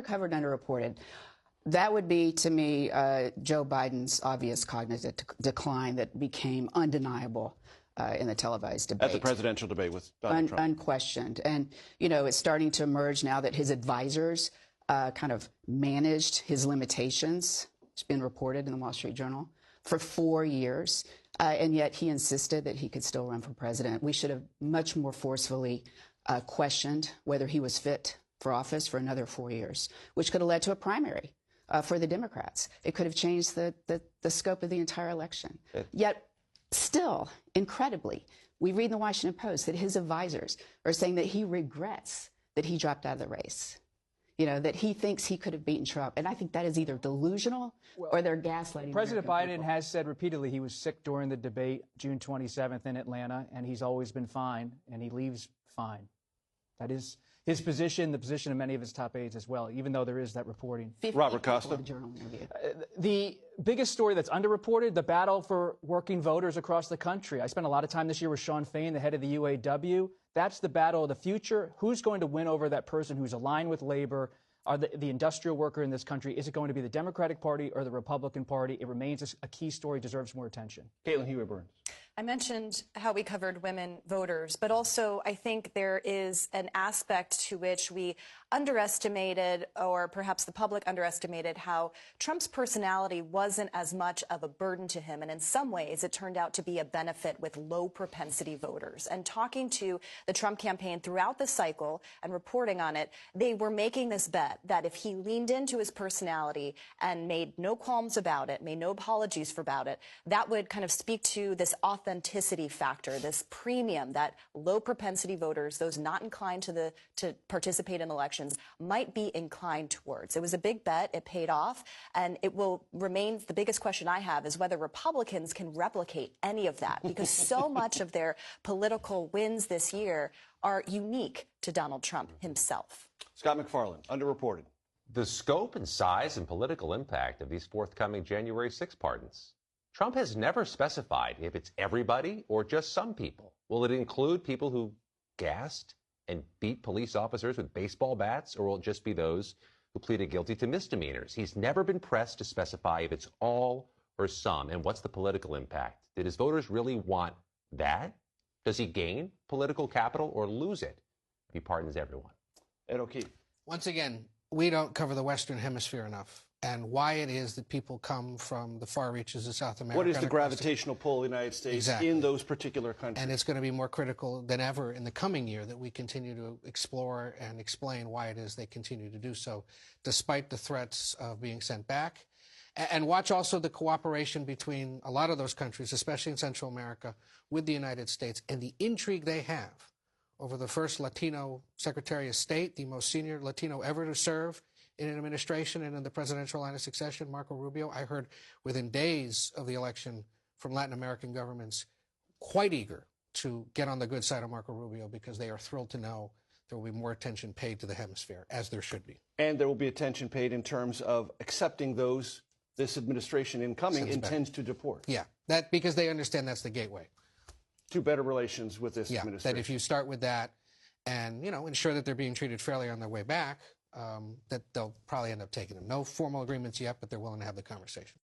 Covered, underreported. That would be, to me, Joe Biden's obvious cognitive decline that became undeniable in the televised debate. At the presidential debate with Donald Trump. Unquestioned. And, you know, it's starting to emerge now that his advisors kind of managed his limitations. It's been reported in the Wall Street Journal for 4 years. And yet he insisted that he could still run for president. We should have much more forcefully questioned whether he was fit for office for another 4 years, which could have led to a primary for the Democrats. It could have changed the scope of the entire election. Yet, still, incredibly, we read in the Washington Post that his advisors are saying that he regrets that he dropped out of the race. You know, that he thinks he could have beaten Trump. And I think that is either delusional or they're gaslighting. President Biden has said repeatedly he was sick during the debate June 27th in Atlanta, and he's always been fine, and he leaves fine. That is his position, the position of many of his top aides as well, even though there is that reporting. Robert Costa. The biggest story that's underreported, the battle for working voters across the country. I spent a lot of time this year with Sean Fain, the head of the UAW. That's the battle of the future. Who's going to win over that person who's aligned with labor, or the industrial worker in this country? Is it going to be the Democratic Party or the Republican Party? It remains a key story, deserves more attention. Caitlin Hewitt-Burns. I mentioned how we covered women voters, but also I think there is an aspect to which we underestimated, or perhaps the public underestimated, how Trump's personality wasn't as much of a burden to him. And in some ways, it turned out to be a benefit with low propensity voters. And talking to the Trump campaign throughout the cycle and reporting on it, they were making this bet that if he leaned into his personality and made no qualms about it, made no apologies about it, that would kind of speak to this authenticity factor, this premium that low propensity voters, those not inclined to participate in elections, might be inclined towards. It was a big bet. It paid off. And it will remain, the biggest question I have is whether Republicans can replicate any of that, because so much of their political wins this year are unique to Donald Trump himself. Scott McFarland, underreported. The scope and size and political impact of these forthcoming January 6 pardons. Trump has never specified if it's everybody or just some people. Will it include people who gassed and beat police officers with baseball bats, or will it just be those who pleaded guilty to misdemeanors? He's never been pressed to specify if it's all or some, and what's the political impact. Did his voters really want that? Does he gain political capital or lose it if he pardons everyone? Ed O'Keefe. Once again, we don't cover the Western Hemisphere enough, and why it is that people come from the far reaches of South America. What is the gravitational pull of the United States in those particular countries? And it's going to be more critical than ever in the coming year that we continue to explore and explain why it is they continue to do so, despite the threats of being sent back. And watch also the cooperation between a lot of those countries, especially in Central America, with the United States, and the intrigue they have over the first Latino Secretary of State, the most senior Latino ever to serve in an administration and in the presidential line of succession, Marco Rubio. I heard within days of the election from Latin American governments quite eager to get on the good side of Marco Rubio, because they are thrilled to know there will be more attention paid to the hemisphere, as there should be. And there will be attention paid in terms of accepting those this administration incoming intends to deport. Yeah, that because they understand that's the gateway to better relations with this administration. That if you start with that and, you know, ensure that they're being treated fairly on their way back, that they'll probably end up taking them. No formal agreements yet, but they're willing to have the conversation.